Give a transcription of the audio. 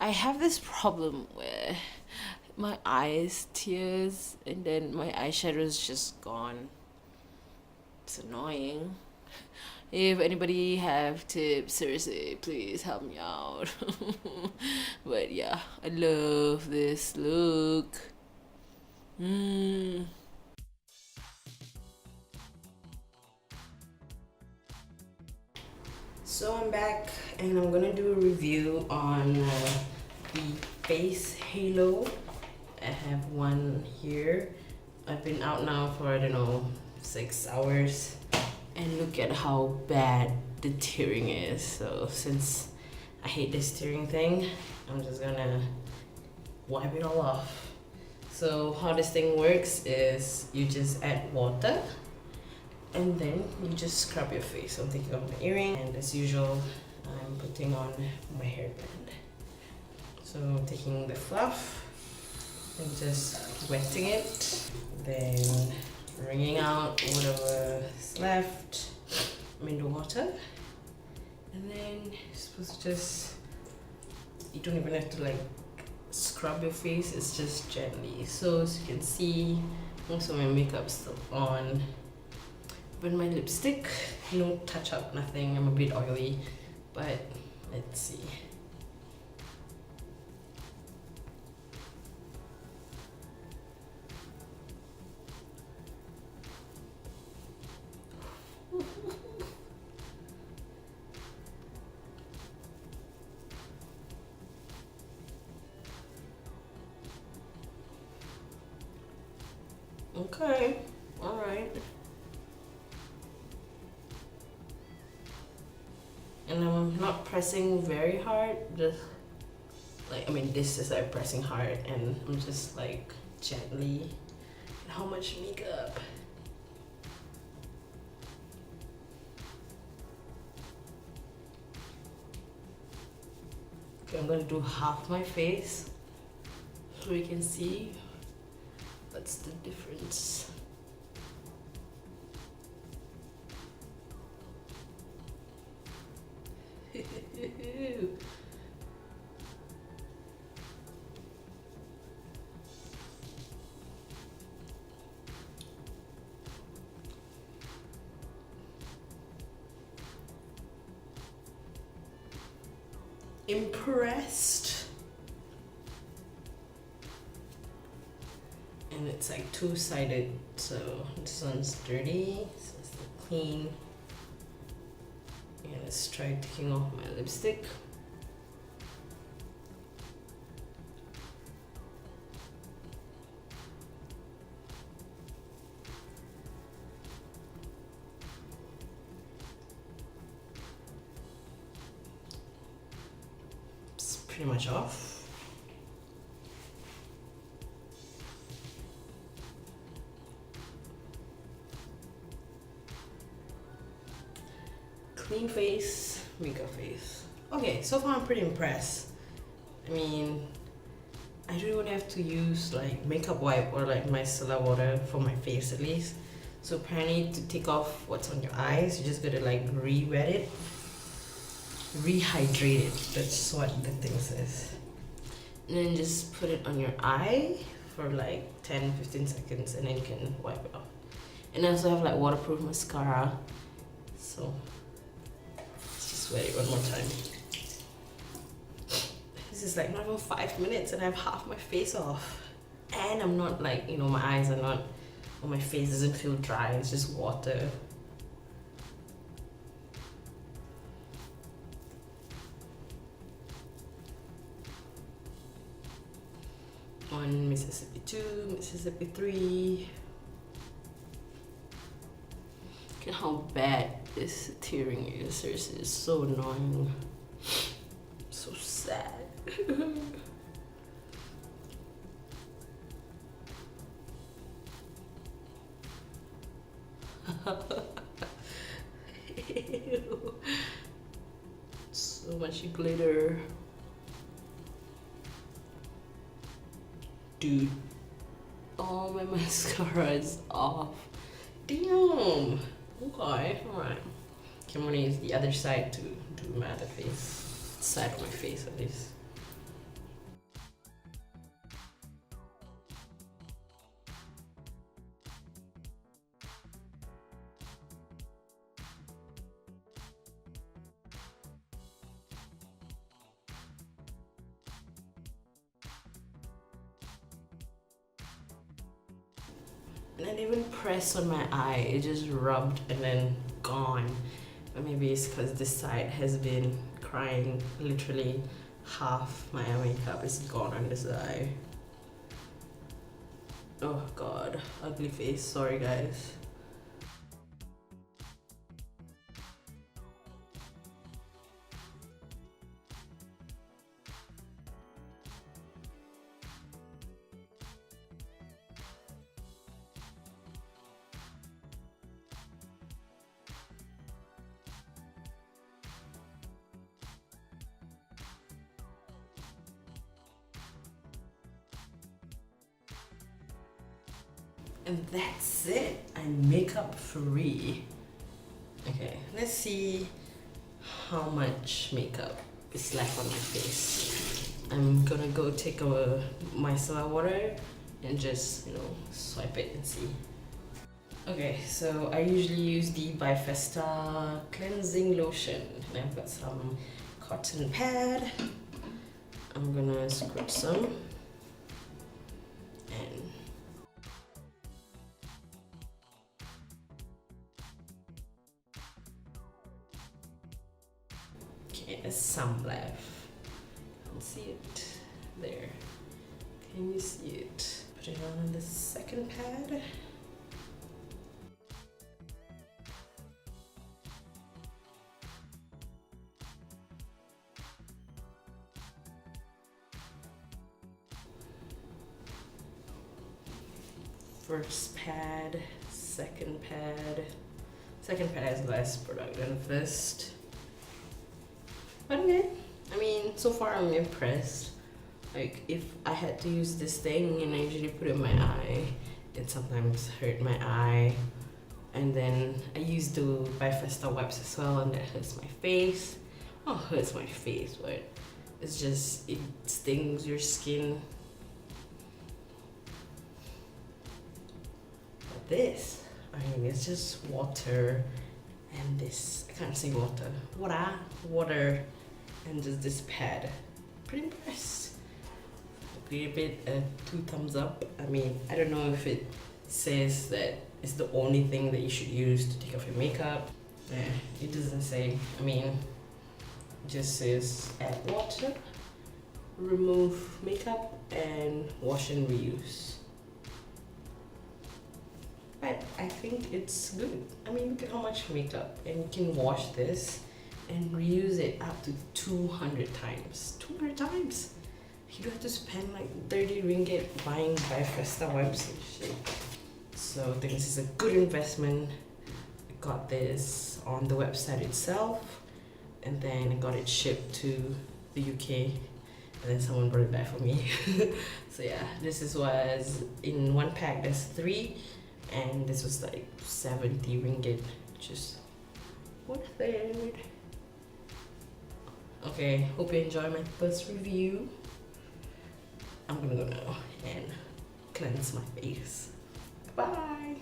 I have this problem where my eyes tears and then my eyeshadow is just gone. It's annoying. If anybody have tips, seriously, please help me out. But yeah, I love this look. Mm. So I'm back and I'm gonna do a review on the face halo. I have one here. I've been out now for, I don't know, 6 hours, and look at how bad the tearing is. So since I hate this tearing thing, I'm just gonna wipe it all off. So how this thing works is you just add water and then you just scrub your face. So I'm taking off my earring, and as usual I'm putting on my hairband. So I'm taking the fluff and just wetting it, then wringing out whatever is left in the water, and then you're supposed to just, you don't even have to like scrub your face, it's just gently. So as you can see, most of my makeup's still on, but my lipstick, no touch up, nothing. I'm a bit oily, but let's see. Okay, all right. And I'm not pressing very hard, just like, I mean, this is like pressing hard, and I'm just like gently. How much makeup? Okay, I'm gonna do half my face so we can see what's the difference. Impressed. And it's like two-sided, so this one's dirty, so it's clean. And let's try taking off my lipstick. It's pretty much off. Clean face, makeup face. Okay, so far I'm pretty impressed. I mean, I don't even have to use like makeup wipe or like micellar water for my face at least. So apparently to take off what's on your eyes, you just gotta like re-wet it, rehydrate it. That's what the thing says. And then just put it on your eye for like 10-15 seconds, and then you can wipe it off. And I also have like waterproof mascara, so wet it one more time. This is like not even 5 minutes and I have half my face off. And I'm not like, you know, my eyes are not, or my face doesn't feel dry, it's just water. On Mississippi 2, Mississippi 3. Look at how bad this tearing is. Seriously, it's so annoying. So sad. Ew. So much glitter. Dude, all my mascara is off. Damn. Okay, alright. I'm gonna use the other side to do my other face. Side of my face at least. And I didn't even press on my eye, it just rubbed and then gone. But maybe it's because this side has been crying. Literally half my makeup is gone on this eye. Oh god, ugly face, sorry guys. And that's it. I'm makeup free. Okay, let's see how much makeup is left on my face. I'm gonna go take a micellar water and just, swipe it and see. Okay, so I usually use the Bifesta cleansing lotion. And I've got some cotton pad. I'm gonna squirt some. And okay, there's some left. Can't see it. There. Can you see it? Put it on the second pad. First pad, second pad. Second pad is less product than first. But okay, I mean, so far I'm impressed. Like, if I had to use this thing and I usually put it in my eye, it sometimes hurt my eye. And then I use the Bifesta wipes as well, and that hurts my face. Oh, hurts my face, but it's just, it stings your skin. But this, I mean, it's just water and this, I can't say water, water and just this pad. Pretty impressed. Give it a 2 thumbs up. I mean, I don't know if it says that it's the only thing that you should use to take off your makeup. Yeah, it doesn't say. I mean, it just says add water, remove makeup, and wash and reuse. But I think it's good. I mean, look at how much makeup, and you can wash this and reuse it up to 200 times. 200 times! You have to spend like 30 ringgit buying Bifesta wipes and shit. So I think this is a good investment. I got this on the website itself, and then I got it shipped to the UK, and then someone brought it back for me. So yeah, this was in one pack. There's 3, and this was like 70 ringgit, which is 1/3. Okay, hope you enjoy my first review. I'm gonna go now and cleanse my face. Bye!